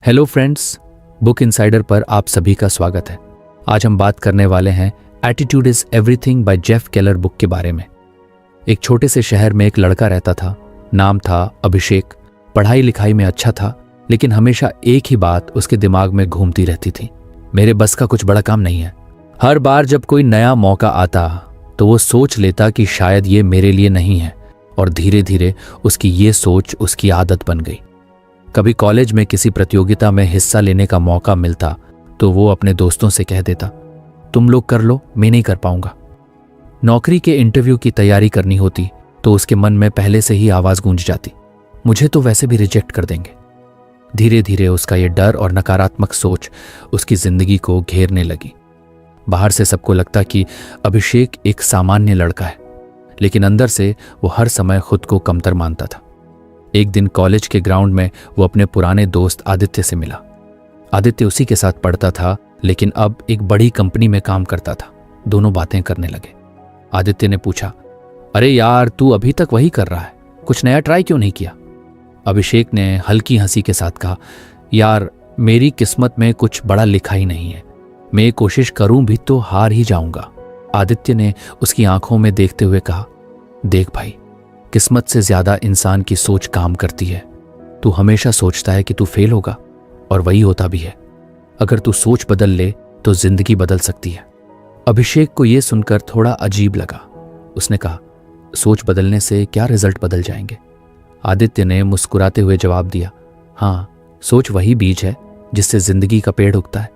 Hello friends, book insider पर आप सभी का स्वागत है। आज हम बात करने वाले हैं attitude is everything by Jeff Keller book के बारे में। एक छोटे से शहर में एक लड़का रहता था। नाम था अभिषेक। पढ़ाई लिखाई में अच्छा था, लेकिन हमेशा एक ही बात उसके दिमाग में घूमती रहती थी, मेरे बस का कुछ बड़ा काम नहीं है। हर बार जब कोई नया मौका आता तो वो सोच लेता कि शायद ये मेरे लिए नहीं है, और धीरे धीरे उसकी ये सोच उसकी आदत बन गई। कभी कॉलेज में किसी प्रतियोगिता में हिस्सा लेने का मौका मिलता तो वो अपने दोस्तों से कह देता, तुम लोग कर लो, मैं नहीं कर पाऊंगा। नौकरी के इंटरव्यू की तैयारी करनी होती तो उसके मन में पहले से ही आवाज गूंज जाती, मुझे तो वैसे भी रिजेक्ट कर देंगे। धीरे धीरे उसका ये डर और नकारात्मक सोच उसकी जिंदगी को घेरने लगी। बाहर से सबको लगता कि अभिषेक एक सामान्य लड़का है, लेकिन अंदर से वो हर समय खुद को कमतर मानता था। एक दिन कॉलेज के ग्राउंड में वो अपने पुराने दोस्त आदित्य से मिला। आदित्य उसी के साथ पढ़ता था, लेकिन अब एक बड़ी कंपनी में काम करता था। दोनों बातें करने लगे। आदित्य ने पूछा, अरे यार, तू अभी तक वही कर रहा है, कुछ नया ट्राई क्यों नहीं किया? अभिषेक ने हल्की हंसी के साथ कहा, यार, मेरी किस्मत में कुछ बड़ा लिखा ही नहीं है, मैं कोशिश करूं भी तो हार ही जाऊंगा। आदित्य ने उसकी आंखों में देखते हुए कहा, देख भाई, किस्मत से ज्यादा इंसान की सोच काम करती है। तू हमेशा सोचता है कि तू फेल होगा, और वही होता भी है। अगर तू सोच बदल ले तो जिंदगी बदल सकती है। अभिषेक को यह सुनकर थोड़ा अजीब लगा। उसने कहा, सोच बदलने से क्या रिजल्ट बदल जाएंगे? आदित्य ने मुस्कुराते हुए जवाब दिया, हाँ, सोच वही बीज है जिससे जिंदगी का पेड़ उगता है।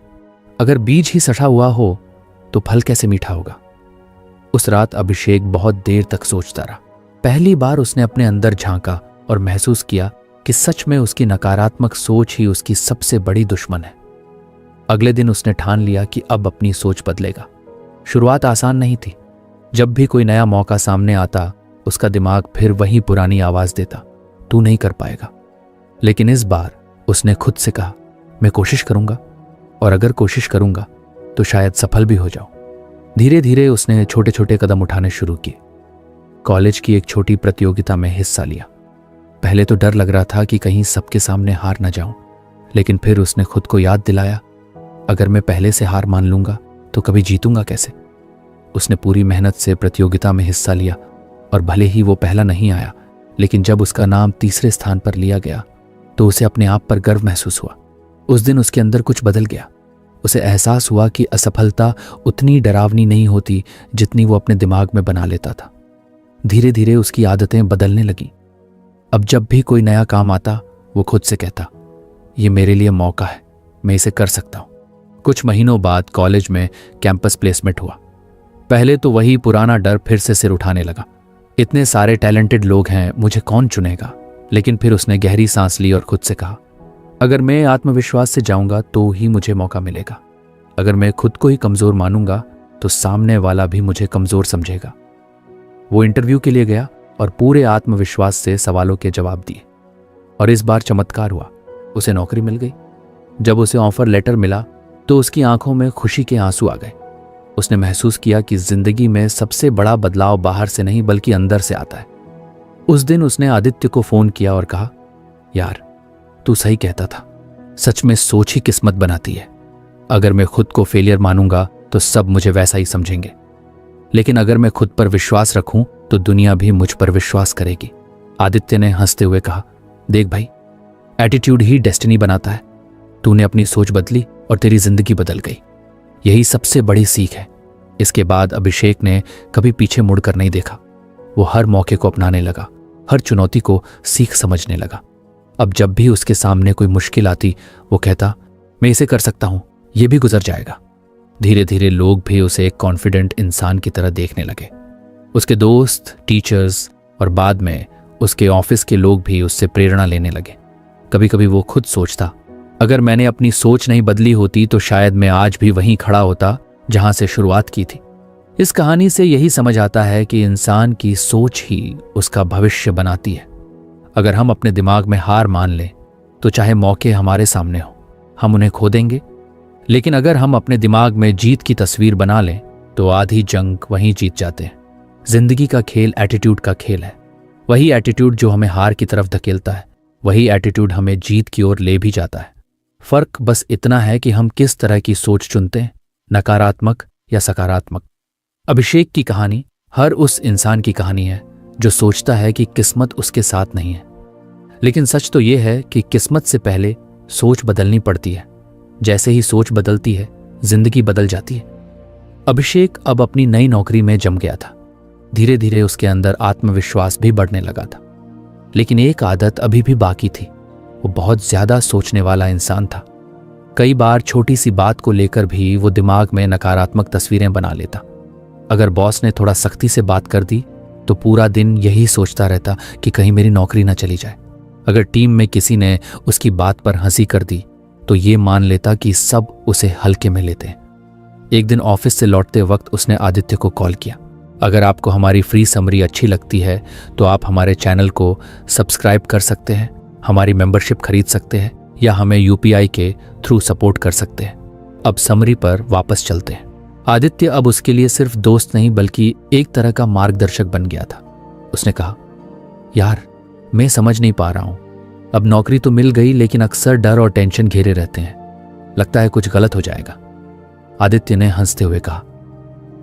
अगर बीज ही सड़ा हुआ हो तो फल कैसे मीठा होगा? उस रात अभिषेक बहुत देर तक सोचता रहा। पहली बार उसने अपने अंदर झांका और महसूस किया कि सच में उसकी नकारात्मक सोच ही उसकी सबसे बड़ी दुश्मन है। अगले दिन उसने ठान लिया कि अब अपनी सोच बदलेगा। शुरुआत आसान नहीं थी। जब भी कोई नया मौका सामने आता, उसका दिमाग फिर वही पुरानी आवाज देता, तू नहीं कर पाएगा। लेकिन इस बार उसने खुद से कहा, मैं कोशिश करूंगा, और अगर कोशिश करूंगा तो शायद सफल भी हो जाऊं। धीरे धीरे उसने छोटे छोटे कदम उठाने शुरू किए। कॉलेज की एक छोटी प्रतियोगिता में हिस्सा लिया। पहले तो डर लग रहा था कि कहीं सबके सामने हार ना जाऊं, लेकिन फिर उसने खुद को याद दिलाया, अगर मैं पहले से हार मान लूंगा तो कभी जीतूंगा कैसे? उसने पूरी मेहनत से प्रतियोगिता में हिस्सा लिया, और भले ही वो पहला नहीं आया, लेकिन जब उसका नाम तीसरे स्थान पर लिया गया तो उसे अपने आप पर गर्व महसूस हुआ। उस दिन उसके अंदर कुछ बदल गया। उसे एहसास हुआ कि असफलता उतनी डरावनी नहीं होती जितनी वो अपने दिमाग में बना लेता था। धीरे धीरे उसकी आदतें बदलने लगी। अब जब भी कोई नया काम आता, वो खुद से कहता, ये मेरे लिए मौका है, मैं इसे कर सकता हूं। कुछ महीनों बाद कॉलेज में कैंपस प्लेसमेंट हुआ। पहले तो वही पुराना डर फिर से सिर उठाने लगा, इतने सारे टैलेंटेड लोग हैं, मुझे कौन चुनेगा? लेकिन फिर उसने गहरी सांस ली और खुद से कहा, अगर मैं आत्मविश्वास से जाऊंगा तो ही मुझे मौका मिलेगा। अगर मैं खुद को ही कमजोर मानूंगा तो सामने वाला भी मुझे कमजोर समझेगा। वो इंटरव्यू के लिए गया और पूरे आत्मविश्वास से सवालों के जवाब दिए, और इस बार चमत्कार हुआ, उसे नौकरी मिल गई। जब उसे ऑफर लेटर मिला तो उसकी आंखों में खुशी के आंसू आ गए। उसने महसूस किया कि जिंदगी में सबसे बड़ा बदलाव बाहर से नहीं बल्कि अंदर से आता है। उस दिन उसने आदित्य को फोन किया और कहा, यार, तू सही कहता था, सच में सोच ही किस्मत बनाती है। अगर मैं खुद को फेलियर मानूंगा तो सब मुझे वैसा ही समझेंगे, लेकिन अगर मैं खुद पर विश्वास रखूं तो दुनिया भी मुझ पर विश्वास करेगी। आदित्य ने हंसते हुए कहा, देख भाई, एटीट्यूड ही डेस्टिनी बनाता है। तूने अपनी सोच बदली और तेरी जिंदगी बदल गई। यही सबसे बड़ी सीख है। इसके बाद अभिषेक ने कभी पीछे मुड़कर नहीं देखा। वो हर मौके को अपनाने लगा, हर चुनौती को सीख समझने लगा। अब जब भी उसके सामने कोई मुश्किल आती, वो कहता, मैं इसे कर सकता हूं, ये भी गुजर जाएगा। धीरे धीरे लोग भी उसे एक कॉन्फिडेंट इंसान की तरह देखने लगे। उसके दोस्त, टीचर्स और बाद में उसके ऑफिस के लोग भी उससे प्रेरणा लेने लगे। कभी कभी वो खुद सोचता, अगर मैंने अपनी सोच नहीं बदली होती तो शायद मैं आज भी वहीं खड़ा होता जहां से शुरुआत की थी। इस कहानी से यही समझ आता है कि इंसान की सोच ही उसका भविष्य बनाती है। अगर हम अपने दिमाग में हार मान लें तो चाहे मौके हमारे सामने हो, हम उन्हें खो देंगे। लेकिन अगर हम अपने दिमाग में जीत की तस्वीर बना लें तो आधी जंग वहीं जीत जाते हैं। जिंदगी का खेल एटीट्यूड का खेल है। वही एटीट्यूड जो हमें हार की तरफ धकेलता है, वही एटीट्यूड हमें जीत की ओर ले भी जाता है। फर्क बस इतना है कि हम किस तरह की सोच चुनते हैं, नकारात्मक या सकारात्मक। अभिषेक की कहानी हर उस इंसान की कहानी है जो सोचता है कि किस्मत उसके साथ नहीं है। लेकिन सच तो यह है कि किस्मत से पहले सोच बदलनी पड़ती है। जैसे ही सोच बदलती है, जिंदगी बदल जाती है। अभिषेक अब अपनी नई नौकरी में जम गया था। धीरे धीरे उसके अंदर आत्मविश्वास भी बढ़ने लगा था। लेकिन एक आदत अभी भी बाकी थी। वो बहुत ज्यादा सोचने वाला इंसान था। कई बार छोटी सी बात को लेकर भी वो दिमाग में नकारात्मक तस्वीरें बना लेता। अगर बॉस ने थोड़ा सख्ती से बात कर दी तो पूरा दिन यही सोचता रहता कि कहीं मेरी नौकरी ना चली जाए। अगर टीम में किसी ने उसकी बात पर हंसी कर दी तो ये मान लेता कि सब उसे हल्के में लेते हैं। एक दिन ऑफिस से लौटते वक्त उसने आदित्य को कॉल किया। अगर आपको हमारी फ्री समरी अच्छी लगती है तो आप हमारे चैनल को सब्सक्राइब कर सकते हैं, हमारी मेंबरशिप खरीद सकते हैं या हमें यूपीआई के थ्रू सपोर्ट कर सकते हैं। अब समरी पर वापस चलते हैं। आदित्य अब उसके लिए सिर्फ दोस्त नहीं बल्कि एक तरह का मार्गदर्शक बन गया था। उसने कहा, यार मैं समझ नहीं पा रहा हूं, अब नौकरी तो मिल गई लेकिन अक्सर डर और टेंशन घेरे रहते हैं, लगता है कुछ गलत हो जाएगा। आदित्य ने हंसते हुए कहा,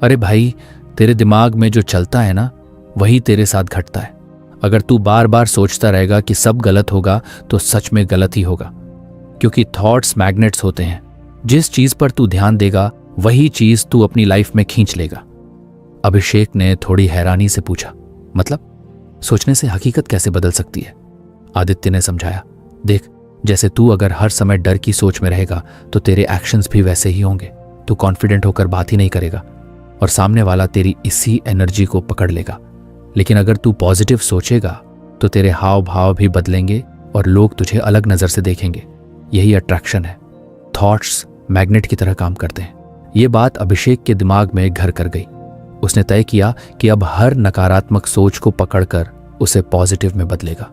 अरे भाई, तेरे दिमाग में जो चलता है ना वही तेरे साथ घटता है। अगर तू बार बार सोचता रहेगा कि सब गलत होगा तो सच में गलत ही होगा, क्योंकि थॉट्स मैग्नेट्स होते हैं। जिस चीज पर तू ध्यान देगा वही चीज तू अपनी लाइफ में खींच लेगा। अभिषेक ने थोड़ी हैरानी से पूछा, मतलब सोचने से हकीकत कैसे बदल सकती है? आदित्य ने समझाया, देख, जैसे तू अगर हर समय डर की सोच में रहेगा तो तेरे एक्शंस भी वैसे ही होंगे। तू कॉन्फिडेंट होकर बात ही नहीं करेगा और सामने वाला तेरी इसी एनर्जी को पकड़ लेगा। लेकिन अगर तू पॉजिटिव सोचेगा तो तेरे हाव भाव भी बदलेंगे और लोग तुझे अलग नजर से देखेंगे। यही अट्रैक्शन है। थॉट्स मैग्नेट की तरह काम करते हैं। ये बात अभिषेक के दिमाग में घर कर गई। उसने तय किया कि अब हर नकारात्मक सोच को पकड़कर उसे पॉजिटिव में बदलेगा।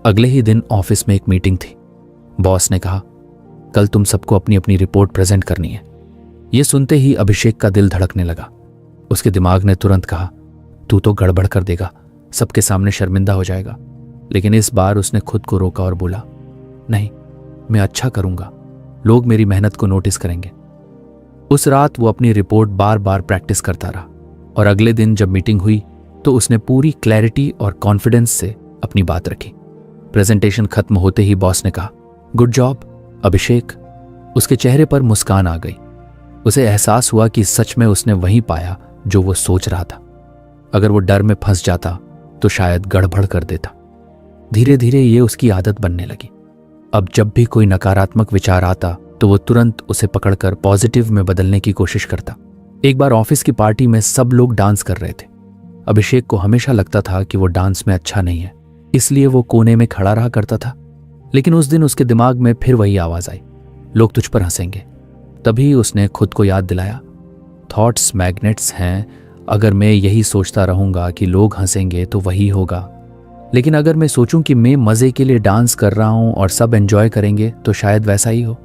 अगले ही दिन ऑफिस में एक मीटिंग थी। बॉस ने कहा, कल तुम सबको अपनी अपनी रिपोर्ट प्रेजेंट करनी है। यह सुनते ही अभिषेक का दिल धड़कने लगा। उसके दिमाग ने तुरंत कहा, तू तो गड़बड़ कर देगा, सबके सामने शर्मिंदा हो जाएगा। लेकिन इस बार उसने खुद को रोका और बोला, नहीं, मैं अच्छा करूंगा, लोग मेरी मेहनत को नोटिस करेंगे। उस रात वो अपनी रिपोर्ट बार बार प्रैक्टिस करता रहा और अगले दिन जब मीटिंग हुई तो उसने पूरी क्लैरिटी और कॉन्फिडेंस से अपनी बात रखी। प्रेजेंटेशन खत्म होते ही बॉस ने कहा, गुड जॉब अभिषेक। उसके चेहरे पर मुस्कान आ गई। उसे एहसास हुआ कि सच में उसने वही पाया जो वो सोच रहा था। अगर वो डर में फंस जाता तो शायद गड़बड़ कर देता। धीरे धीरे ये उसकी आदत बनने लगी। अब जब भी कोई नकारात्मक विचार आता तो वो तुरंत उसे पकड़कर पॉजिटिव में बदलने की कोशिश करता। एक बार ऑफिस की पार्टी में सब लोग डांस कर रहे थे। अभिषेक को हमेशा लगता था कि वो डांस में अच्छा नहीं है, इसलिए वो कोने में खड़ा रहा करता था। लेकिन उस दिन उसके दिमाग में फिर वही आवाज आई, लोग तुझ पर हंसेंगे। तभी उसने खुद को याद दिलाया, थॉट्स मैग्नेट्स हैं। अगर मैं यही सोचता रहूंगा कि लोग हंसेंगे तो वही होगा। लेकिन अगर मैं सोचूं कि मैं मजे के लिए डांस कर रहा हूं और सब एंजॉय करेंगे तो शायद वैसा ही हो।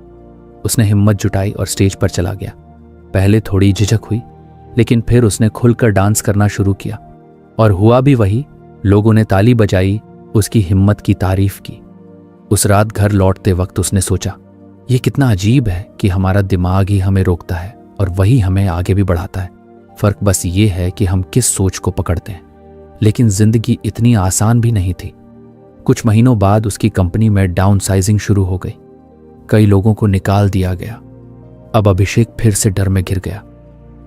उसने हिम्मत जुटाई और स्टेज पर चला गया। पहले थोड़ी झिझक हुई, लेकिन फिर उसने खुलकर डांस करना शुरू किया और हुआ भी वही। लोगों ने ताली बजाई, उसकी हिम्मत की तारीफ की। उस रात घर लौटते वक्त उसने सोचा, यह कितना अजीब है कि हमारा दिमाग ही हमें रोकता है और वही हमें आगे भी बढ़ाता है। फर्क बस ये है कि हम किस सोच को पकड़ते हैं। लेकिन जिंदगी इतनी आसान भी नहीं थी। कुछ महीनों बाद उसकी कंपनी में डाउनसाइजिंग शुरू हो गई। कई लोगों को निकाल दिया गया। अब अभिषेक फिर से डर में घिर गया।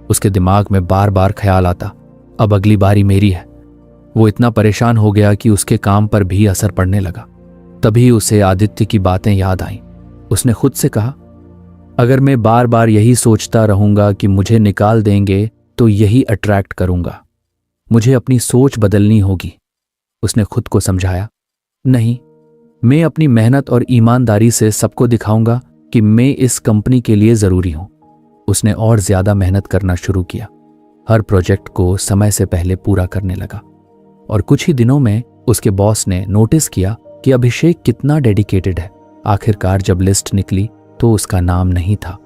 उसके दिमाग में बार बार ख्याल आता, अब अगली बारी मेरी है। वो इतना परेशान हो गया कि उसके काम पर भी असर पड़ने लगा। तभी उसे आदित्य की बातें याद आईं। उसने खुद से कहा, अगर मैं बार बार यही सोचता रहूंगा कि मुझे निकाल देंगे तो यही अट्रैक्ट करूंगा। मुझे अपनी सोच बदलनी होगी। उसने खुद को समझाया, नहीं, मैं अपनी मेहनत और ईमानदारी से सबको दिखाऊंगा कि मैं इस कंपनी के लिए जरूरी हूं। उसने और ज्यादा मेहनत करना शुरू किया। हर प्रोजेक्ट को समय से पहले पूरा करने लगा और कुछ ही दिनों में उसके बॉस ने नोटिस किया कि अभिषेक कितना डेडिकेटेड है। आखिरकार जब लिस्ट निकली तो उसका नाम नहीं था।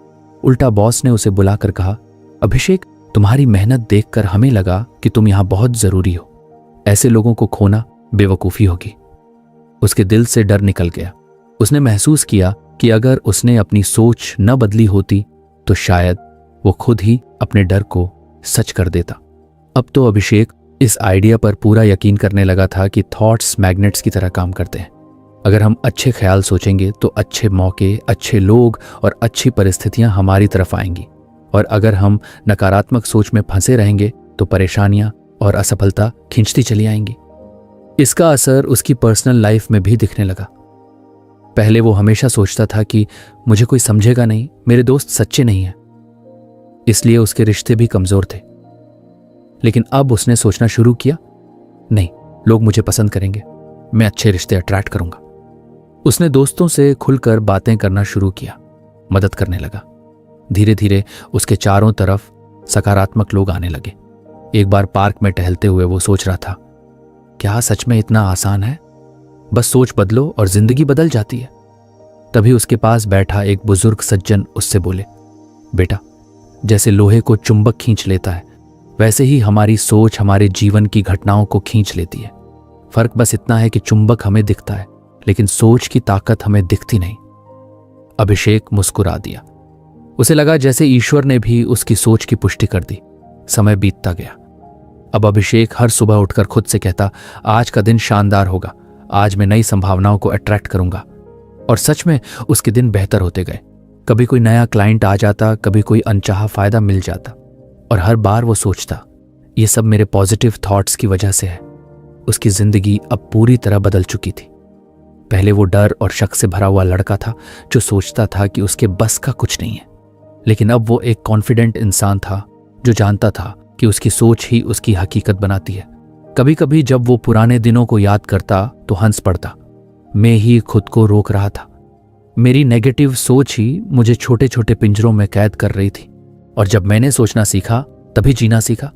उल्टा बॉस ने उसे बुलाकर कहा, अभिषेक, तुम्हारी मेहनत देखकर हमें लगा कि तुम यहां बहुत जरूरी हो। ऐसे लोगों को खोना बेवकूफी होगी। उसके दिल से डर निकल गया। उसने महसूस किया कि अगर उसने अपनी सोच न बदली होती तो शायद वो खुद ही अपने डर को सच कर देता। अब तो अभिषेक इस आइडिया पर पूरा यकीन करने लगा था कि थॉट्स मैग्नेट्स की तरह काम करते हैं। अगर हम अच्छे ख्याल सोचेंगे तो अच्छे मौके, अच्छे लोग और अच्छी परिस्थितियां हमारी तरफ आएंगी, और अगर हम नकारात्मक सोच में फंसे रहेंगे तो परेशानियां और असफलता खींचती चली आएंगी। इसका असर उसकी पर्सनल लाइफ में भी दिखने लगा। पहले वो हमेशा सोचता था कि मुझे कोई समझेगा नहीं, मेरे दोस्त सच्चे नहीं हैं, इसलिए उसके रिश्ते भी कमजोर थे। लेकिन अब उसने सोचना शुरू किया, नहीं, लोग मुझे पसंद करेंगे, मैं अच्छे रिश्ते अट्रैक्ट करूंगा। उसने दोस्तों से खुलकर बातें करना शुरू किया, मदद करने लगा। धीरे धीरे उसके चारों तरफ सकारात्मक लोग आने लगे। एक बार पार्क में टहलते हुए वो सोच रहा था, क्या सच में इतना आसान है? बस सोच बदलो और जिंदगी बदल जाती है। तभी उसके पास बैठा एक बुजुर्ग सज्जन उससे बोले, बेटा, जैसे लोहे को चुंबक खींच लेता है, वैसे ही हमारी सोच हमारे जीवन की घटनाओं को खींच लेती है। फर्क बस इतना है कि चुंबक हमें दिखता है, लेकिन सोच की ताकत हमें दिखती नहीं। अभिषेक मुस्कुरा दिया। उसे लगा जैसे ईश्वर ने भी उसकी सोच की पुष्टि कर दी। समय बीतता गया। अब अभिषेक हर सुबह उठकर खुद से कहता, आज का दिन शानदार होगा, आज मैं नई संभावनाओं को अट्रैक्ट करूंगा। और सच में उसके दिन बेहतर होते गए। कभी कोई नया क्लाइंट आ जाता, कभी कोई अनचाहा फायदा मिल जाता, और हर बार वो सोचता, ये सब मेरे पॉजिटिव थॉट्स की वजह से है। उसकी जिंदगी अब पूरी तरह बदल चुकी थी। पहले वो डर और शक से भरा हुआ लड़का था जो सोचता था कि उसके बस का कुछ नहीं है, लेकिन अब वो एक कॉन्फिडेंट इंसान था जो जानता था कि उसकी सोच ही उसकी हकीकत बनाती है। कभी कभी जब वो पुराने दिनों को याद करता तो हंस पड़ता। मैं ही खुद को रोक रहा था, मेरी नेगेटिव सोच ही मुझे छोटे छोटे पिंजरों में कैद कर रही थी, और जब मैंने सोचना सीखा तभी जीना सीखा।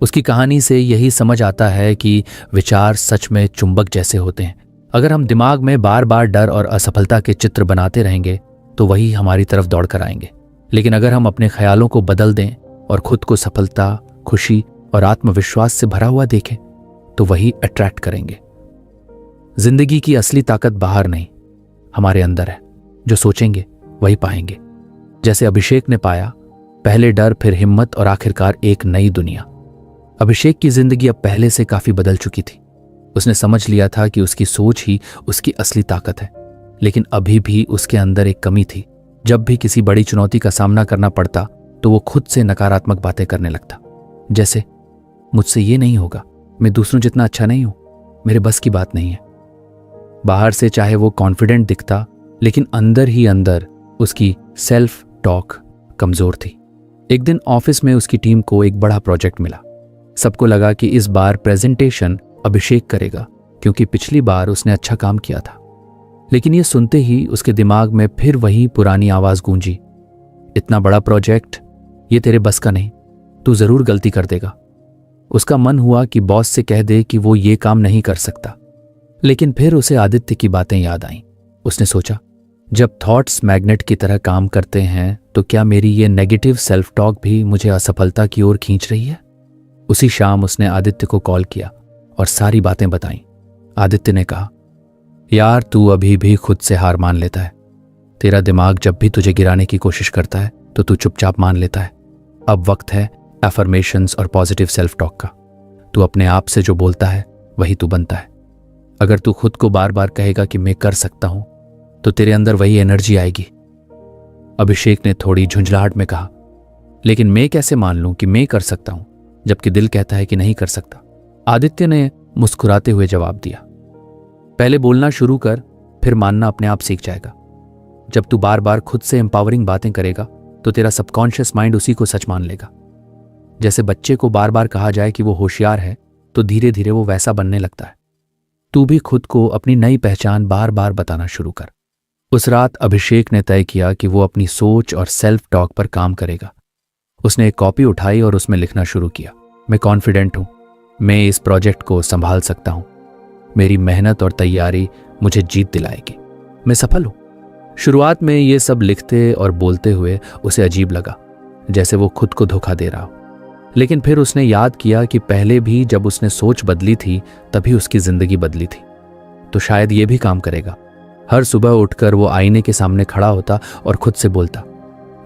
उसकी कहानी से यही समझ आता है कि विचार सच में चुंबक जैसे होते हैं। अगर हम दिमाग में बार बार डर और असफलता के चित्र बनाते रहेंगे तो वही हमारी तरफ दौड़ कर आएंगे। लेकिन अगर हम अपने ख्यालों को बदल दें और खुद को सफलता, खुशी और आत्मविश्वास से भरा हुआ देखें तो वही अट्रैक्ट करेंगे। जिंदगी की असली ताकत बाहर नहीं, हमारे अंदर है। जो सोचेंगे वही पाएंगे। जैसे अभिषेक ने पाया, पहले डर, फिर हिम्मत और आखिरकार एक नई दुनिया। अभिषेक की जिंदगी अब पहले से काफी बदल चुकी थी। उसने समझ लिया था कि उसकी सोच ही उसकी असली ताकत है। लेकिन अभी भी उसके अंदर एक कमी थी। जब भी किसी बड़ी चुनौती का सामना करना पड़ता तो वो खुद से नकारात्मक बातें करने लगता, जैसे मुझसे ये नहीं होगा, मैं दूसरों जितना अच्छा नहीं हूं, मेरे बस की बात नहीं है। बाहर से चाहे वो कॉन्फिडेंट दिखता, लेकिन अंदर ही अंदर उसकी सेल्फ टॉक कमजोर थी। एक दिन ऑफिस में उसकी टीम को एक बड़ा प्रोजेक्ट मिला। सबको लगा कि इस बार प्रेजेंटेशन अभिषेक करेगा, क्योंकि पिछली बार उसने अच्छा काम किया था। लेकिन ये सुनते ही उसके दिमाग में फिर वही पुरानी आवाज गूंजी, इतना बड़ा प्रोजेक्ट, ये तेरे बस का नहीं, तू जरूर गलती कर देगा। उसका मन हुआ कि बॉस से कह दे कि वो ये काम नहीं कर सकता, लेकिन फिर उसे आदित्य की बातें याद आईं। उसने सोचा, जब थॉट्स मैग्नेट की तरह काम करते हैं तो क्या मेरी ये नेगेटिव सेल्फ टॉक भी मुझे असफलता की ओर खींच रही है? उसी शाम उसने आदित्य को कॉल किया और सारी बातें बताईं। आदित्य ने कहा, यार, तू अभी भी खुद से हार मान लेता है। तेरा दिमाग जब भी तुझे गिराने की कोशिश करता है तो तू चुपचाप मान लेता है। अब वक्त है अफर्मेशंस और पॉजिटिव सेल्फ टॉक का। तू अपने आप से जो बोलता है वही तू बनता है। अगर तू खुद को बार बार कहेगा कि मैं कर सकता हूं तो तेरे अंदर वही एनर्जी आएगी। अभिषेक ने थोड़ी झुंझलाहट में कहा, लेकिन मैं कैसे मान लूं कि मैं कर सकता हूं जबकि दिल कहता है कि नहीं कर सकता? आदित्य ने मुस्कुराते हुए जवाब दिया, पहले बोलना शुरू कर, फिर मानना अपने आप सीख जाएगा। जब तू बार बार खुद से एम्पावरिंग बातें करेगा तो तेरा सबकॉन्शियस माइंड उसी को सच मान लेगा। जैसे बच्चे को बार बार कहा जाए कि वो होशियार है तो धीरे धीरे वो वैसा बनने लगता है। तू भी खुद को अपनी नई पहचान बार बार बताना शुरू कर। उस रात अभिषेक ने तय किया कि वो अपनी सोच और सेल्फ टॉक पर काम करेगा। उसने एक कॉपी उठाई और उसमें लिखना शुरू किया, मैं कॉन्फिडेंट हूं, मैं इस प्रोजेक्ट को संभाल सकता हूं, मेरी मेहनत और तैयारी मुझे जीत दिलाएगी, मैं सफल हूं। शुरुआत में ये सब लिखते और बोलते हुए उसे अजीब लगा, जैसे वो खुद को धोखा दे रहा हो। लेकिन फिर उसने याद किया कि पहले भी जब उसने सोच बदली थी तभी उसकी जिंदगी बदली थी, तो शायद ये भी काम करेगा। हर सुबह उठकर वो आईने के सामने खड़ा होता और खुद से बोलता,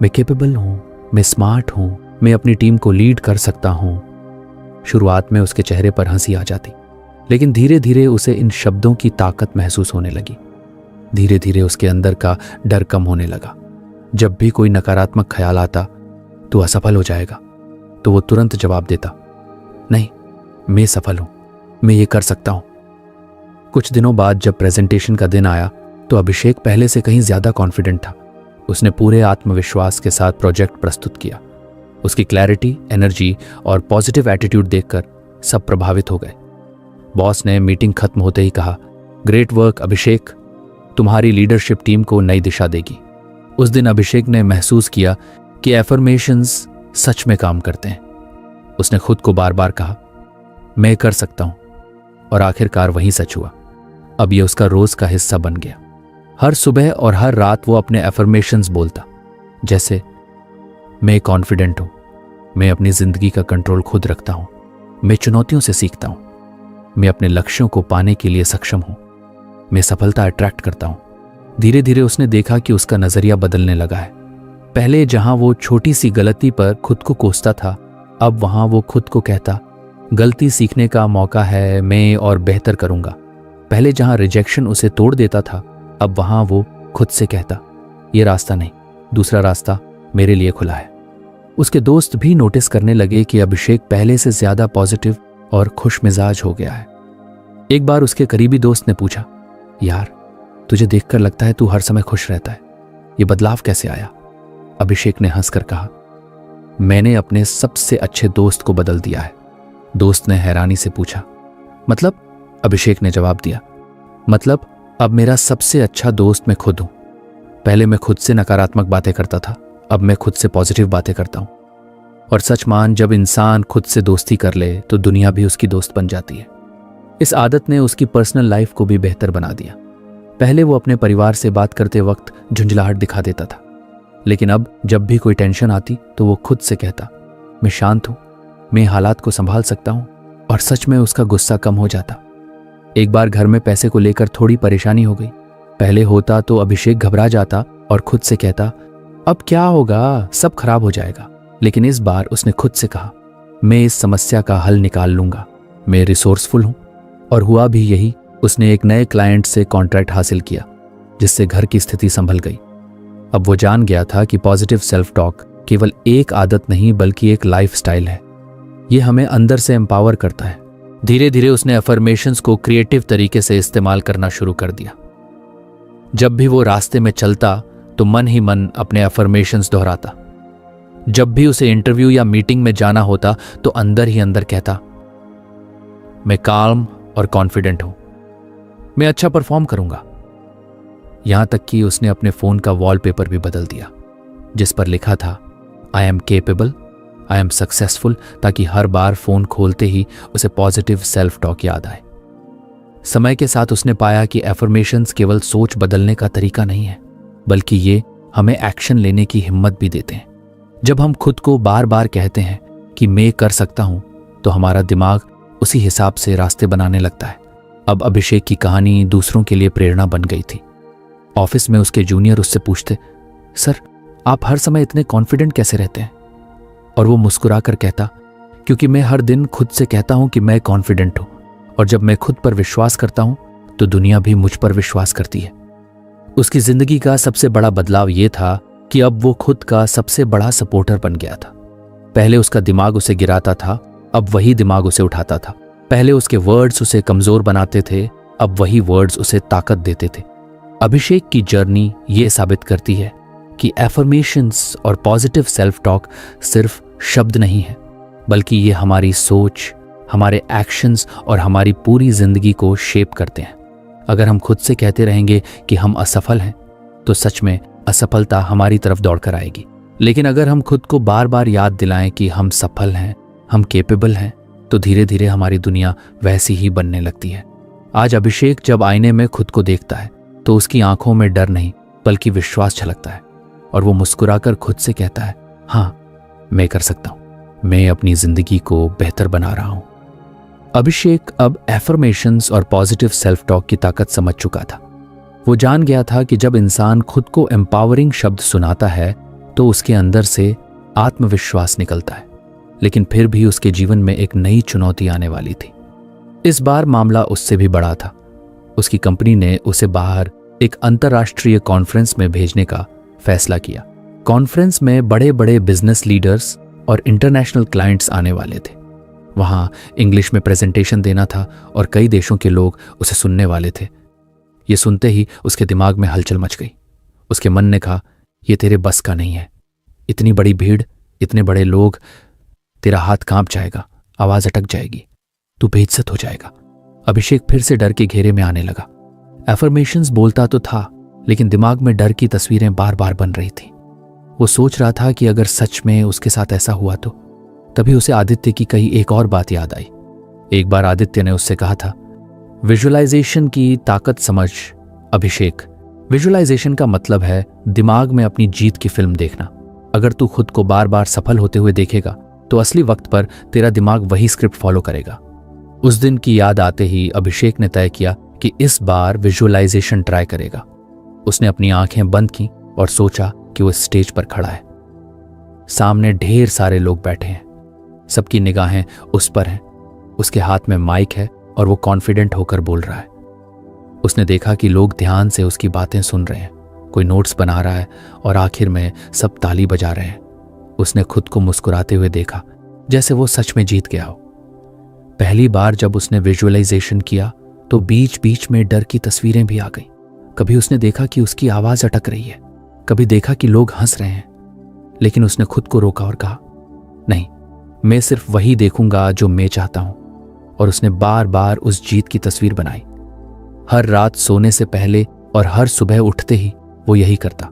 मैं कैपेबल हूं, मैं स्मार्ट हूं, मैं अपनी टीम को लीड कर सकता हूं। शुरुआत में उसके चेहरे पर हंसी आ जाती, लेकिन धीरे धीरे उसे इन शब्दों की ताकत महसूस होने लगी। धीरे धीरे उसके अंदर का डर कम होने लगा। जब भी कोई नकारात्मक ख्याल आता, तू असफल हो जाएगा, तो वो तुरंत जवाब देता, नहीं, मैं सफल हूं, मैं ये कर सकता हूं। कुछ दिनों बाद जब प्रेजेंटेशन का दिन आया तो अभिषेक पहले से कहीं ज्यादा कॉन्फिडेंट था। उसने पूरे आत्मविश्वास के साथ प्रोजेक्ट प्रस्तुत किया। उसकी क्लैरिटी, एनर्जी और पॉजिटिव एटीट्यूड देखकर सब प्रभावित हो गए। बॉस ने मीटिंग खत्म होते ही कहा, ग्रेट वर्क अभिषेक, तुम्हारी लीडरशिप टीम को नई दिशा देगी। उस दिन अभिषेक ने महसूस किया कि एफर्मेशंस सच में काम करते हैं। उसने खुद को बार बार कहा, मैं कर सकता हूं, और आखिरकार वही सच हुआ। अब यह उसका रोज का हिस्सा बन गया। हर सुबह और हर रात वो अपने एफर्मेशंस बोलता, जैसे मैं कॉन्फिडेंट हूं, मैं अपनी जिंदगी का कंट्रोल खुद रखता हूं, मैं चुनौतियों से सीखता हूं, मैं अपने लक्ष्यों को पाने के लिए सक्षम हूं, मैं सफलता अट्रैक्ट करता हूं। धीरे धीरे उसने देखा कि उसका नजरिया बदलने लगा है। पहले जहां वो छोटी सी गलती पर खुद को कोसता था, अब वहां वो खुद को कहता, गलती सीखने का मौका है, मैं और बेहतर करूंगा। पहले जहां रिजेक्शन उसे तोड़ देता था, अब वहां वो खुद से कहता, ये रास्ता नहीं, दूसरा रास्ता मेरे लिए खुला है। उसके दोस्त भी नोटिस करने लगे कि अभिषेक पहले से ज्यादा पॉजिटिव और खुश मिजाज हो गया है। एक बार उसके करीबी दोस्त ने पूछा, यार, तुझे देखकर लगता है तू हर समय खुश रहता है, ये बदलाव कैसे आया? अभिषेक ने हंसकर कहा, मैंने अपने सबसे अच्छे दोस्त को बदल दिया है। दोस्त ने हैरानी से पूछा, मतलब? अभिषेक ने जवाब दिया, मतलब अब मेरा सबसे अच्छा दोस्त मैं खुद हूं। पहले मैं खुद से नकारात्मक बातें करता था, अब मैं खुद से पॉजिटिव बातें करता हूं। और सच मान, जब इंसान खुद से दोस्ती कर ले तो दुनिया भी उसकी दोस्त बन जाती है। इस आदत ने उसकी पर्सनल लाइफ को भी बेहतर बना दिया। पहले वो अपने परिवार से बात करते वक्त झुंझलाहट दिखा देता था, लेकिन अब जब भी कोई टेंशन आती तो वो खुद से कहता, मैं शांत हूं, मैं हालात को संभाल सकता हूं, और सच में उसका गुस्सा कम हो जाता। एक बार घर में पैसे को लेकर थोड़ी परेशानी हो गई। पहले होता तो अभिषेक घबरा जाता और खुद से कहता, अब क्या होगा, सब खराब हो जाएगा। लेकिन इस बार उसने खुद से कहा, मैं इस समस्या का हल निकाल लूंगा, मैं रिसोर्सफुल हूं। और हुआ भी यही। उसने एक नए क्लाइंट से कॉन्ट्रैक्ट हासिल किया, जिससे घर की स्थिति संभल गई। अब वो जान गया था कि पॉजिटिव सेल्फ टॉक केवल एक आदत नहीं बल्कि एक लाइफस्टाइल है। ये हमें अंदर से एम्पावर करता है। धीरे धीरे उसने अफर्मेशंस को क्रिएटिव तरीके से इस्तेमाल करना शुरू कर दिया। जब भी वो रास्ते में चलता तो मन ही मन अपने अफर्मेशंस दोहराता। जब भी उसे इंटरव्यू या मीटिंग में जाना होता तो अंदर ही अंदर कहता, मैं काल्म और कॉन्फिडेंट हूं, मैं अच्छा परफॉर्म करूंगा। यहां तक कि उसने अपने फोन का वॉलपेपर भी बदल दिया, जिस पर लिखा था, I am capable, I am successful, ताकि हर बार फोन खोलते ही उसे पॉजिटिव सेल्फ टॉक याद आए। समय के साथ उसने पाया कि एफर्मेशंस केवल सोच बदलने का तरीका नहीं है, बल्कि ये हमें एक्शन लेने की हिम्मत भी देते हैं। जब हम खुद को बार बार कहते हैं कि मैं कर सकता हूं, तो हमारा दिमाग उसी हिसाब से रास्ते बनाने लगता है। अब अभिषेक की कहानी दूसरों के लिए प्रेरणा बन गई थी। ऑफिस में उसके जूनियर उससे पूछते, सर, आप हर समय इतने कॉन्फिडेंट कैसे रहते हैं? और वो मुस्कुराकर कहता, क्योंकि मैं हर दिन खुद से कहता हूं कि मैं कॉन्फिडेंट हूं, और जब मैं खुद पर विश्वास करता हूं तो दुनिया भी मुझ पर विश्वास करती है। उसकी जिंदगी का सबसे बड़ा बदलाव यह था कि अब वो खुद का सबसे बड़ा सपोर्टर बन गया था। पहले उसका दिमाग उसे गिराता था, अब वही दिमाग उसे उठाता था। पहले उसके वर्ड्स उसे कमजोर बनाते थे, अब वही वर्ड्स उसे ताकत देते थे। अभिषेक की जर्नी ये साबित करती है कि एफर्मेशंस और पॉजिटिव सेल्फ टॉक सिर्फ शब्द नहीं है, बल्कि ये हमारी सोच, हमारे एक्शंस और हमारी पूरी जिंदगी को शेप करते हैं। अगर हम खुद से कहते रहेंगे कि हम असफल हैं, तो सच में असफलता हमारी तरफ दौड़कर आएगी। लेकिन अगर हम खुद को बार बार याद दिलाएं कि हम सफल हैं, हम केपेबल हैं, तो धीरे धीरे हमारी दुनिया वैसी ही बनने लगती है। आज अभिषेक जब आईने में खुद को देखता है तो उसकी आंखों में डर नहीं बल्कि विश्वास झलकता है, और वो मुस्कुराकर खुद से कहता है, हाँ, मैं कर सकता हूं, मैं अपनी जिंदगी को बेहतर बना रहा हूं। अभिषेक अब एफर्मेशंस और पॉजिटिव सेल्फ टॉक की ताकत समझ चुका था। वो जान गया था कि जब इंसान खुद को एम्पावरिंग शब्द सुनाता है तो उसके अंदर से आत्मविश्वास निकलता है, लेकिन फिर भी उसके जीवन में एक नई चुनौती आने वाली थी। इस बार मामला उससे भी बड़ा था। उसकी कंपनी ने उसे बाहर एक अंतर्राष्ट्रीय कॉन्फ्रेंस में भेजने का फैसला किया। कॉन्फ्रेंस में बड़े बड़े बिजनेस लीडर्स और इंटरनेशनल क्लाइंट्स आने वाले थे। वहां इंग्लिश में प्रेजेंटेशन देना था और कई देशों के लोग उसे सुनने वाले थे। ये सुनते ही उसके दिमाग में हलचल मच गई। उसके मन ने कहा, यह तेरे बस का नहीं है। इतनी बड़ी भीड़, इतने बड़े लोग, तेरा हाथ कांप जाएगा, आवाज अटक जाएगी, तू बेइज्जत हो जाएगा। अभिषेक फिर से डर के घेरे में आने लगा। एफर्मेशंस बोलता तो था, लेकिन दिमाग में डर की तस्वीरें बार बार बन रही थी। वो सोच रहा था कि अगर सच में उसके साथ ऐसा हुआ तो। तभी उसे आदित्य की कही एक और बात याद आई। एक बार आदित्य ने उससे कहा था, विजुअलाइजेशन की ताकत समझ अभिषेक। विजुअलाइजेशन का मतलब है दिमाग में अपनी जीत की फिल्म देखना। अगर तू खुद को बार बार सफल होते हुए देखेगा तो असली वक्त पर तेरा दिमाग वही स्क्रिप्ट फॉलो करेगा। उस दिन की याद आते ही अभिषेक ने तय किया कि इस बार विजुअलाइजेशन ट्राई करेगा। उसने अपनी आंखें बंद की और सोचा कि वो स्टेज पर खड़ा है। सामने ढेर सारे लोग बैठे हैं, सबकी निगाहें उस पर हैं। उसके हाथ में माइक है और वो कॉन्फिडेंट होकर बोल रहा है। उसने देखा कि लोग ध्यान से उसकी बातें सुन रहे हैं, कोई नोट्स बना रहा है और आखिर में सब ताली बजा रहे हैं। उसने खुद को मुस्कुराते हुए देखा, जैसे वो सच में जीत गया हो। पहली बार जब उसने विजुअलाइजेशन किया तो बीच बीच में डर की तस्वीरें भी आ गईं। कभी उसने देखा कि उसकी आवाज अटक रही है, कभी देखा कि लोग हंस रहे हैं, लेकिन उसने खुद को रोका और कहा, नहीं, मैं सिर्फ वही देखूंगा जो मैं चाहता हूं। और उसने बार बार उस जीत की तस्वीर बनाई। हर रात सोने से पहले और हर सुबह उठते ही वो यही करता।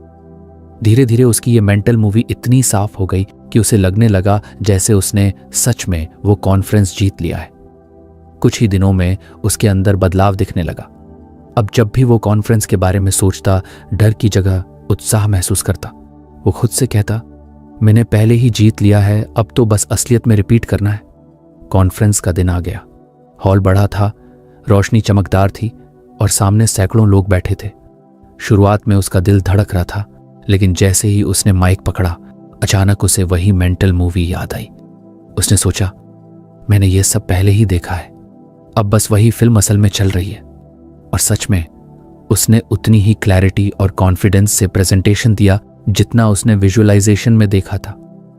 धीरे धीरे उसकी ये मेंटल मूवी इतनी साफ हो गई कि उसे लगने लगा जैसे उसने सच में वो कॉन्फ्रेंस जीत लिया है। कुछ ही दिनों में उसके अंदर बदलाव दिखने लगा। अब जब भी वो कॉन्फ्रेंस के बारे में सोचता, डर की जगह उत्साह महसूस करता। वो खुद से कहता, मैंने पहले ही जीत लिया है, अब तो बस असलियत में रिपीट करना है। कॉन्फ्रेंस का दिन आ गया। हॉल बड़ा था, रोशनी चमकदार थी और सामने सैकड़ों लोग बैठे थे। शुरुआत में उसका दिल धड़क रहा था, लेकिन जैसे ही उसने माइक पकड़ा, अचानक उसे वही मेंटल मूवी याद आई। उसने सोचा, मैंने ये सब पहले ही देखा है, अब बस वही फिल्म असल में चल रही है। और सच में उसने उतनी ही क्लैरिटी और कॉन्फिडेंस से प्रेजेंटेशन दिया जितना उसने विजुअलाइजेशन में देखा था।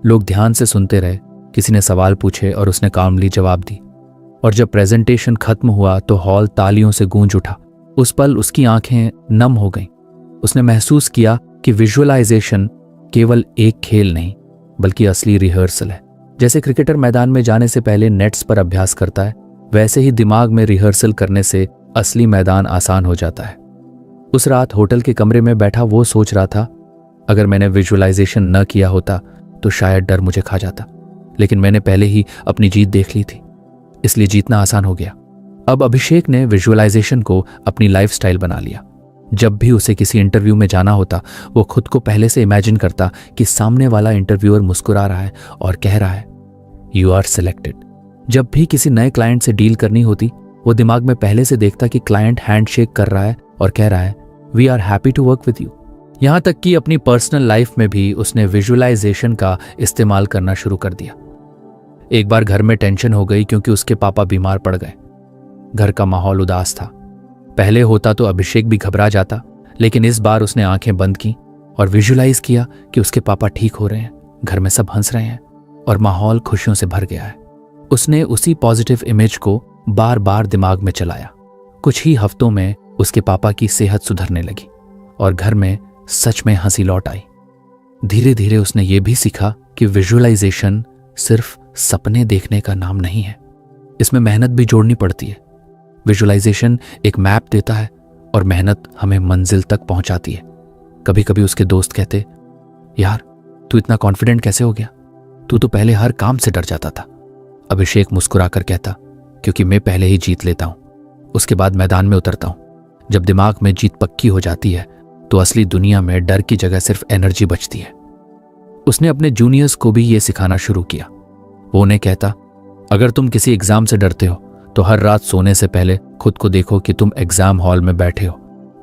लोग ध्यान से सुनते रहे, किसी ने सवाल पूछे और उसने कामली जवाब दी। और जब प्रेजेंटेशन खत्म हुआ तो हॉल तालियों से गूंज उठा। उस पल उसकी आंखें नम हो गईं। उसने महसूस किया कि विजुअलाइजेशन केवल एक खेल नहीं, बल्कि असली रिहर्सल है। जैसे क्रिकेटर मैदान में जाने से पहले नेट्स पर अभ्यास करता है, वैसे ही दिमाग में रिहर्सल करने से असली मैदान आसान हो जाता है। उस रात होटल के कमरे में बैठा वो सोच रहा था, अगर मैंने विजुअलाइजेशन न किया होता तो शायद डर मुझे खा जाता, लेकिन मैंने पहले ही अपनी जीत देख ली थी, इसलिए जीतना आसान हो गया। अब अभिषेक ने विजुअलाइजेशन को अपनी लाइफस्टाइल बना लिया। जब भी उसे किसी इंटरव्यू में जाना होता, वो खुद को पहले से इमेजिन करता कि सामने वाला इंटरव्यूअर मुस्कुरा रहा है और कह रहा है, यू आर सिलेक्टेड। जब भी किसी नए क्लाइंट से डील करनी होती, वो दिमाग में पहले से देखता कि क्लाइंट हैंडशेक कर रहा है और कह रहा है, we are happy to work with you. यहां तक कि अपनी पर्सनल लाइफ में भी उसने विजुअलाइजेशन का इस्तेमाल करना शुरू कर दिया। एक बार घर में टेंशन हो गई क्योंकि उसके पापा बीमार पड़ गए। घर का माहौल उदास था। पहले होता तो अभिषेक भी घबरा जाता, लेकिन इस बार उसने आंखें बंद की और विजुअलाइज किया कि उसके पापा ठीक हो रहे हैं, घर में सब हंस रहे हैं और माहौल खुशियों से भर गया है। उसने उसी पॉजिटिव इमेज को बार बार दिमाग में चलाया। कुछ ही हफ्तों में उसके पापा की सेहत सुधरने लगी और घर में सच में हंसी लौट आई। धीरे धीरे उसने ये भी सीखा कि विजुअलाइजेशन सिर्फ सपने देखने का नाम नहीं है, इसमें मेहनत भी जोड़नी पड़ती है। विजुअलाइजेशन एक मैप देता है और मेहनत हमें मंजिल तक पहुंचाती है। कभी कभी उसके दोस्त कहते, यार तू इतना कॉन्फिडेंट कैसे हो गया, तू तो पहले हर काम से डर जाता था। अभिषेक मुस्कुराकर कहता, क्योंकि मैं पहले ही जीत लेता हूं, उसके बाद मैदान में उतरता हूं। जब दिमाग में जीत पक्की हो जाती है तो असली दुनिया में डर की जगह सिर्फ एनर्जी बचती है। उसने अपने जूनियर्स को भी ये सिखाना शुरू किया। वो उन्हें कहता, अगर तुम किसी एग्जाम से डरते हो तो हर रात सोने से पहले खुद को देखो कि तुम एग्जाम हॉल में बैठे हो,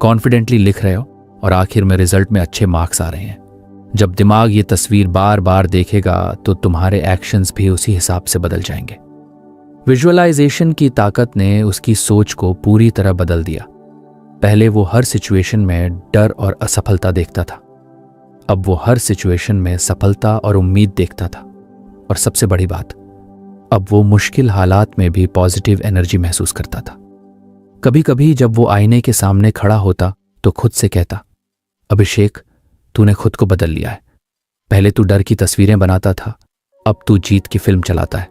कॉन्फिडेंटली लिख रहे हो और आखिर में रिजल्ट में अच्छे मार्क्स आ रहे हैं। जब दिमाग ये तस्वीर बार बार देखेगा तो तुम्हारे एक्शंस भी उसी हिसाब से बदल जाएंगे। विजुअलाइजेशन की ताकत ने उसकी सोच को पूरी तरह बदल दिया। पहले वो हर सिचुएशन में डर और असफलता देखता था, अब वो हर सिचुएशन में सफलता और उम्मीद देखता था। और सबसे बड़ी बात, अब वो मुश्किल हालात में भी पॉजिटिव एनर्जी महसूस करता था। कभी कभी जब वो आईने के सामने खड़ा होता तो खुद से कहता, अभिषेक, तूने खुद को बदल लिया है। पहले तू डर की तस्वीरें बनाता था, अब तू जीत की फिल्म चलाता है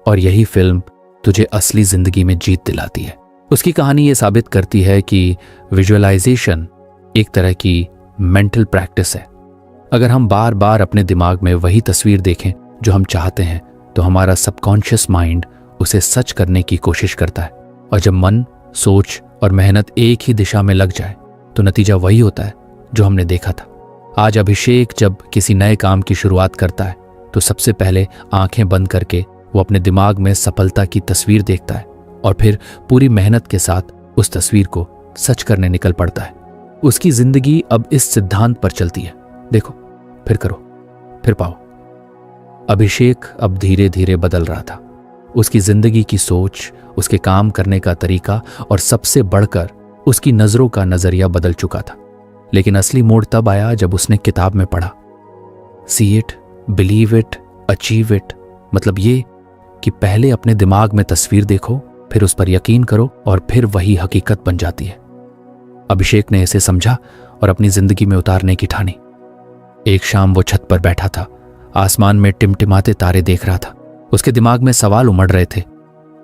और यही फिल्म तुझे असली जिंदगी में जीत दिलाती है। उसकी कहानी ये साबित करती है कि विजुअलाइजेशन एक तरह की मेंटल प्रैक्टिस है। अगर हम बार बार अपने दिमाग में वही तस्वीर देखें जो हम चाहते हैं तो हमारा सबकॉन्शियस माइंड उसे सच करने की कोशिश करता है। और जब मन, सोच और मेहनत एक ही दिशा में लग जाए तो नतीजा वही होता है जो हमने देखा था। आज अभिषेक जब किसी नए काम की शुरुआत करता है तो सबसे पहले आंखें बंद करके वो अपने दिमाग में सफलता की तस्वीर देखता है और फिर पूरी मेहनत के साथ उस तस्वीर को सच करने निकल पड़ता है। उसकी जिंदगी अब इस सिद्धांत पर चलती है, देखो, फिर करो, फिर पाओ। अभिषेक अब धीरे धीरे बदल रहा था। उसकी जिंदगी की सोच, उसके काम करने का तरीका और सबसे बढ़कर उसकी नजरों का नजरिया बदल चुका था। लेकिन असली मोड़ तब आया जब उसने किताब में पढ़ा, सी it, believe it, achieve it. मतलब ये कि पहले अपने दिमाग में तस्वीर देखो, फिर उस पर यकीन करो और फिर वही हकीकत बन जाती है। अभिषेक ने इसे समझा और अपनी जिंदगी में उतारने की ठानी। एक शाम वो छत पर बैठा था, आसमान में टिमटिमाते तारे देख रहा था। उसके दिमाग में सवाल उमड़ रहे थे,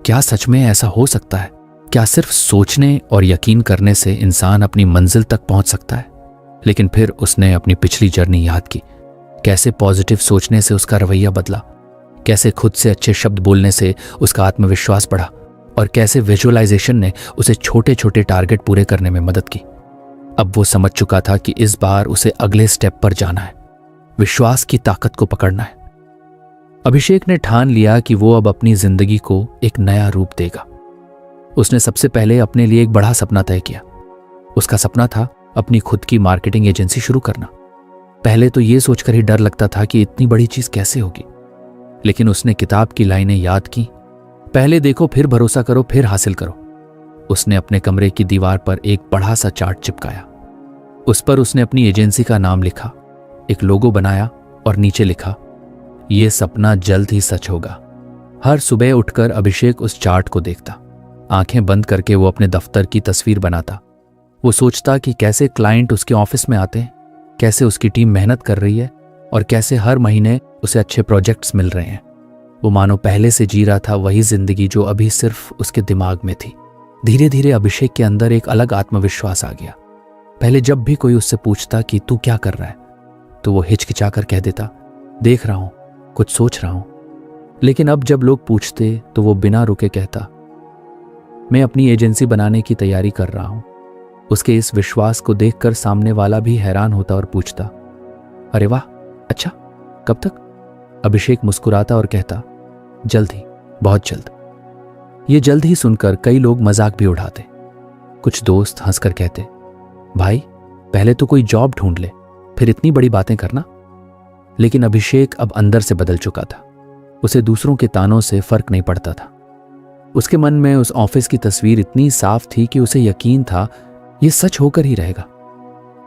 क्या सच में ऐसा हो सकता है? क्या सिर्फ सोचने और यकीन करने से इंसान अपनी मंजिल तक पहुंच सकता है? लेकिन फिर उसने अपनी पिछली जर्नी याद की, कैसे पॉजिटिव सोचने से उसका रवैया बदला, कैसे खुद से अच्छे शब्द बोलने से उसका आत्मविश्वास बढ़ा और कैसे विजुअलाइजेशन ने उसे छोटे छोटे टारगेट पूरे करने में मदद की। अब वो समझ चुका था कि इस बार उसे अगले स्टेप पर जाना है, विश्वास की ताकत को पकड़ना है। अभिषेक ने ठान लिया कि वो अब अपनी जिंदगी को एक नया रूप देगा। उसने सबसे पहले अपने लिए एक बड़ा सपना तय किया। उसका सपना था अपनी खुद की मार्केटिंग एजेंसी शुरू करना। पहले तो ये सोचकर ही डर लगता था कि इतनी बड़ी चीज कैसे होगी, लेकिन उसने किताब की लाइनें याद की, पहले देखो, फिर भरोसा करो, फिर हासिल करो। उसने अपने कमरे की दीवार पर एक बड़ा सा चार्ट चिपकाया। उस पर उसने अपनी एजेंसी का नाम लिखा, एक लोगो बनाया और नीचे लिखा, ये सपना जल्द ही सच होगा। हर सुबह उठकर अभिषेक उस चार्ट को देखता। आंखें बंद करके वो अपने दफ्तर की तस्वीर बनाता। वो सोचता कि कैसे क्लाइंट उसके ऑफिस में आते हैं, कैसे उसकी टीम मेहनत कर रही है और कैसे हर महीने उसे अच्छे प्रोजेक्ट्स मिल रहे हैं। वो मानो पहले से जी रहा था वही जिंदगी जो अभी सिर्फ उसके दिमाग में थी। धीरे धीरे अभिषेक के अंदर एक अलग आत्मविश्वास आ गया। पहले जब भी कोई उससे पूछता कि तू क्या कर रहा है, तो वो हिचकिचाकर कह देता, देख रहा हूं, कुछ सोच रहा हूं। लेकिन अब जब लोग पूछते तो वो बिना रुके कहता, मैं अपनी एजेंसी बनाने की तैयारी कर रहा हूं। उसके इस विश्वास को देखकर सामने वाला भी हैरान होता और पूछता, अरे वाह, अच्छा, कब तक? अभिषेक मुस्कुराता और कहता, जल्द ही, बहुत जल्द। ये जल्द ही सुनकर कई लोग मजाक भी उड़ाते। कुछ दोस्त हंसकर कहते, भाई पहले तो कोई जॉब ढूंढ ले, फिर इतनी बड़ी बातें करना। लेकिन अभिषेक अब अंदर से बदल चुका था। उसे दूसरों के तानों से फर्क नहीं पड़ता था। उसके मन में उस ऑफिस की तस्वीर इतनी साफ थी कि उसे यकीन था ये सच होकर ही रहेगा।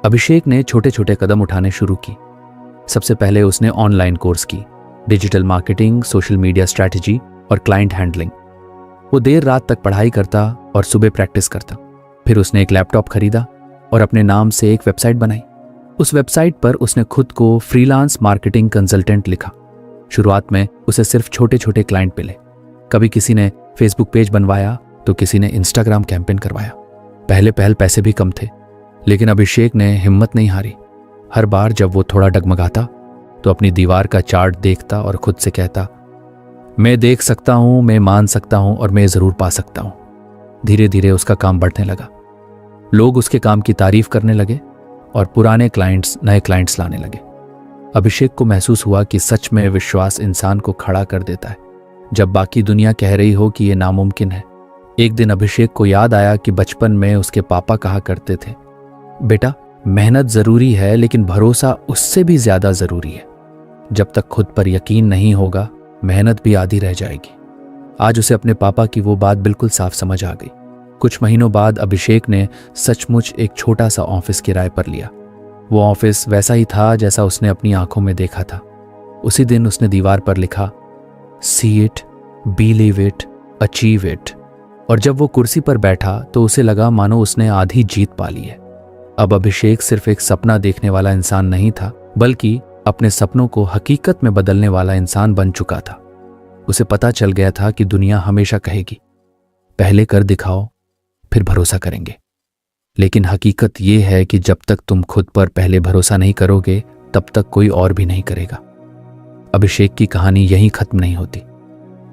अभिषेक ने छोटे छोटे कदम उठाने शुरू की। सबसे पहले उसने ऑनलाइन कोर्स की, digital marketing, social media strategy और क्लाइंट हैंडलिंग। वो देर रात तक पढ़ाई करता और सुबह प्रैक्टिस करता। फिर उसने एक लैपटॉप खरीदा और अपने नाम से एक वेबसाइट बनाई। उस वेबसाइट पर उसने खुद को फ्रीलांस मार्केटिंग कंसल्टेंट लिखा। शुरुआत में उसे सिर्फ छोटे छोटे क्लाइंट मिले। कभी किसी ने फेसबुक पेज बनवाया तो किसी ने इंस्टाग्राम कैंपेन करवाया। पहले पैसे भी कम थे, लेकिन अभिषेक ने हिम्मत नहीं हारी। हर बार जब वो थोड़ा डगमगाता तो अपनी दीवार का चार्ट देखता और खुद से कहता, मैं देख सकता हूं, मैं मान सकता हूं और मैं जरूर पा सकता हूं। धीरे धीरे उसका काम बढ़ने लगा। लोग उसके काम की तारीफ करने लगे और पुराने क्लाइंट्स नए क्लाइंट्स लाने लगे। अभिषेक को महसूस हुआ कि सच में विश्वास इंसान को खड़ा कर देता है जब बाकी दुनिया कह रही हो कि यह नामुमकिन है। एक दिन अभिषेक को याद आया कि बचपन में उसके पापा कहा करते थे, बेटा, मेहनत जरूरी है, लेकिन भरोसा उससे भी ज्यादा जरूरी है। जब तक खुद पर यकीन नहीं होगा, मेहनत भी आधी रह जाएगी। आज उसे अपने पापा की वो बात बिल्कुल साफ समझ आ गई। कुछ महीनों बाद अभिषेक ने सचमुच एक छोटा सा ऑफिस किराए पर लिया। वो ऑफिस वैसा ही था जैसा उसने अपनी आंखों में देखा था। उसी दिन उसने दीवार पर लिखा, सी it, believe it, achieve it. और जब वो कुर्सी पर बैठा तो उसे लगा मानो उसने आधी जीत पा ली है। अब अभिषेक सिर्फ एक सपना देखने वाला इंसान नहीं था, बल्कि अपने सपनों को हकीकत में बदलने वाला इंसान बन चुका था। उसे पता चल गया था कि दुनिया हमेशा कहेगी, पहले कर दिखाओ, फिर भरोसा करेंगे। लेकिन हकीकत यह है कि जब तक तुम खुद पर पहले भरोसा नहीं करोगे, तब तक कोई और भी नहीं करेगा। अभिषेक की कहानी यहीं खत्म नहीं होती।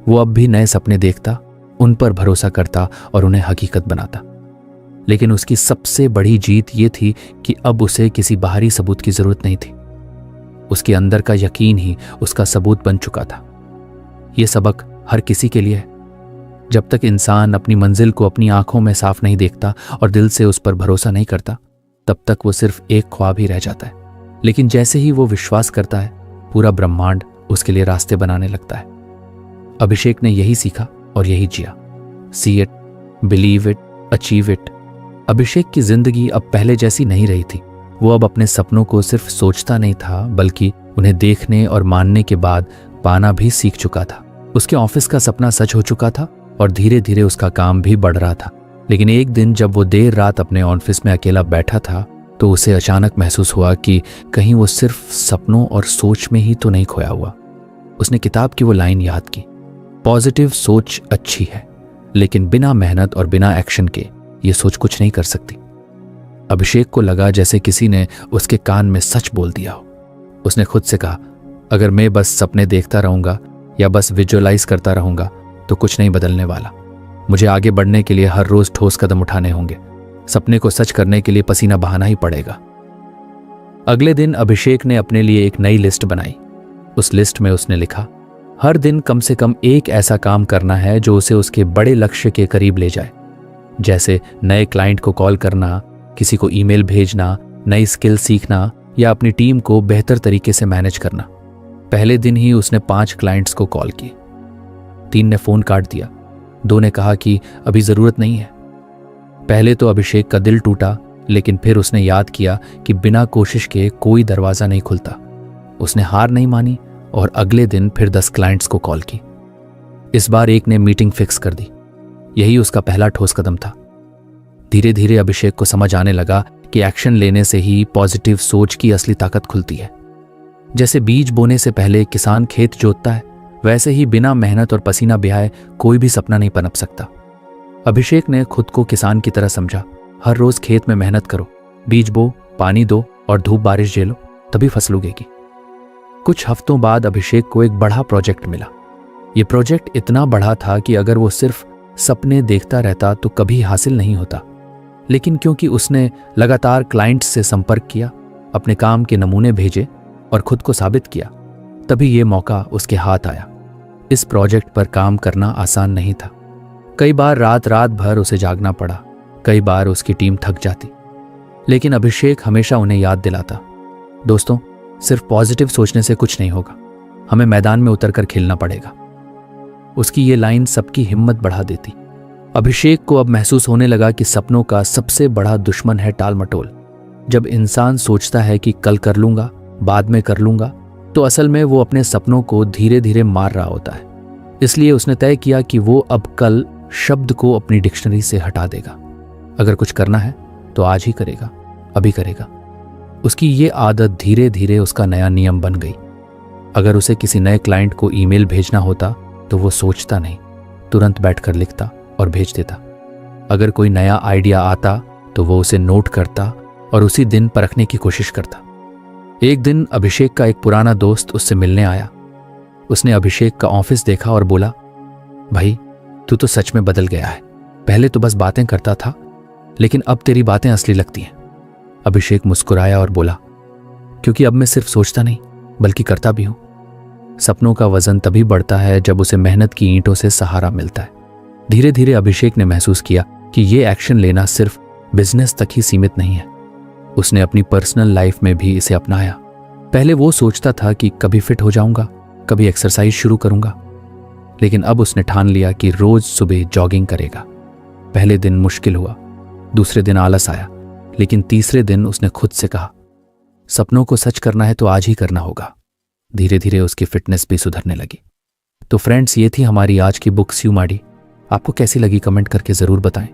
वो अब भी नए सपने देखता, उन पर भरोसा करता और उन्हें हकीकत बनाता। लेकिन उसकी सबसे बड़ी जीत ये थी कि अब उसे किसी बाहरी सबूत की जरूरत नहीं थी। उसके अंदर का यकीन ही उसका सबूत बन चुका था। यह सबक हर किसी के लिए है। जब तक इंसान अपनी मंजिल को अपनी आंखों में साफ नहीं देखता और दिल से उस पर भरोसा नहीं करता, तब तक वो सिर्फ एक ख्वाब ही रह जाता है। लेकिन जैसे ही वो विश्वास करता है, पूरा ब्रह्मांड उसके लिए रास्ते बनाने लगता है। अभिषेक ने यही सीखा और यही जिया। See it, believe it, achieve it. Abhishek की जिंदगी अब पहले जैसी नहीं रही थी। वो अब अपने सपनों को सिर्फ सोचता नहीं था, बल्कि उन्हें देखने और मानने के बाद पाना भी सीख चुका था। उसके ऑफिस का सपना सच हो चुका था और धीरे धीरे उसका काम भी बढ़ रहा था। लेकिन एक दिन जब वो देर रात अपने ऑफिस में अकेला बैठा था, तो उसे अचानक महसूस हुआ कि कहीं वो सिर्फ सपनों और सोच में ही तो नहीं खोया हुआ। उसने किताब की वो लाइन याद की, पॉजिटिव सोच अच्छी है, लेकिन बिना मेहनत और बिना एक्शन के ये सोच कुछ नहीं कर सकती। अभिषेक को लगा जैसे किसी ने उसके कान में सच बोल दिया हो। उसने खुद से कहा, अगर मैं बस सपने देखता रहूंगा या बस विजुअलाइज करता रहूंगा तो कुछ नहीं बदलने वाला। मुझे आगे बढ़ने के लिए हर रोज ठोस कदम उठाने होंगे। सपने को सच करने के लिए पसीना बहाना ही पड़ेगा। अगले दिन अभिषेक ने अपने लिए एक नई लिस्ट बनाई। उस लिस्ट में उसने लिखा, हर दिन कम से कम एक ऐसा काम करना है जो उसे उसके बड़े लक्ष्य के करीब ले जाए। जैसे नए क्लाइंट को कॉल करना, किसी को ईमेल भेजना, नई स्किल सीखना या अपनी टीम को बेहतर तरीके से मैनेज करना। पहले दिन ही उसने 5 क्लाइंट्स को कॉल किए। 3 ने फोन काट दिया, 2 ने कहा कि अभी जरूरत नहीं है। पहले तो अभिषेक का दिल टूटा, लेकिन फिर उसने याद किया कि बिना कोशिश के कोई दरवाजा नहीं खुलता। उसने हार नहीं मानी और अगले दिन फिर 10 क्लाइंट्स को कॉल की। इस बार एक ने मीटिंग फिक्स कर दी। यही उसका पहला ठोस कदम था। धीरे धीरे अभिषेक को समझ आने लगा कि एक्शन लेने से ही पॉजिटिव सोच की असली ताकत खुलती है। जैसे बीज बोने से पहले किसान खेत जोतता है, वैसे ही बिना मेहनत और पसीना बहाए कोई भी सपना नहीं पनप सकता। अभिषेक ने खुद को किसान की तरह समझा। हर रोज खेत में मेहनत करो, बीज बो, पानी दो और धूप बारिश झेलो, तभी फसल उगेगी। कुछ हफ्तों बाद अभिषेक को एक बड़ा प्रोजेक्ट मिला। यह प्रोजेक्ट इतना बड़ा था कि अगर वो सिर्फ सपने देखता रहता तो कभी हासिल नहीं होता। लेकिन क्योंकि उसने लगातार क्लाइंट्स से संपर्क किया, अपने काम के नमूने भेजे और खुद को साबित किया, तभी ये मौका उसके हाथ आया। इस प्रोजेक्ट पर काम करना आसान नहीं था। कई बार रात रात भर उसे जागना पड़ा, कई बार उसकी टीम थक जाती, लेकिन अभिषेक हमेशा उन्हें याद दिलाता, दोस्तों, सिर्फ पॉजिटिव सोचने से कुछ नहीं होगा, हमें मैदान में उतरकर खेलना पड़ेगा। उसकी ये लाइन सबकी हिम्मत बढ़ा देती। अभिषेक को अब महसूस होने लगा कि सपनों का सबसे बड़ा दुश्मन है टाल मटोल। जब इंसान सोचता है कि कल कर लूंगा, बाद में कर लूंगा, तो असल में वो अपने सपनों को धीरे धीरे मार रहा होता है। इसलिए उसने तय किया कि वो अब कल शब्द को अपनी डिक्शनरी से हटा देगा। अगर कुछ करना है तो आज ही करेगा, अभी करेगा। उसकी ये आदत धीरे धीरे उसका नया नियम बन गई। अगर उसे किसी नए क्लाइंट को ईमेल भेजना होता तो वो सोचता नहीं, तुरंत बैठकर लिखता और भेज देता। अगर कोई नया आइडिया आता तो वो उसे नोट करता और उसी दिन परखने की कोशिश करता। एक दिन अभिषेक का एक पुराना दोस्त उससे मिलने आया। उसने अभिषेक का ऑफिस देखा और बोला, भाई, तू तो सच में बदल गया है। पहले तो बस बातें करता था, लेकिन अब तेरी बातें असली लगती हैं। अभिषेक मुस्कुराया और बोला, क्योंकि अब मैं सिर्फ सोचता नहीं बल्कि करता भी हूं। सपनों का वजन तभी बढ़ता है जब उसे मेहनत की ईंटों से सहारा मिलता है। धीरे धीरे अभिषेक ने महसूस किया कि ये एक्शन लेना सिर्फ बिजनेस तक ही सीमित नहीं है। उसने अपनी पर्सनल लाइफ में भी इसे अपनाया। पहले वो सोचता था कि कभी फिट हो जाऊंगा, कभी एक्सरसाइज शुरू करूंगा, लेकिन अब उसने ठान लिया कि रोज सुबह जॉगिंग करेगा। पहले दिन मुश्किल हुआ, दूसरे दिन आलस आया, लेकिन तीसरे दिन उसने खुद से कहा, सपनों को सच करना है तो आज ही करना होगा। धीरे धीरे उसकी फिटनेस भी सुधरने लगी। तो फ्रेंड्स, ये थी हमारी आज की बुक स्यू माड़ी। आपको कैसी लगी कमेंट करके ज़रूर बताएं।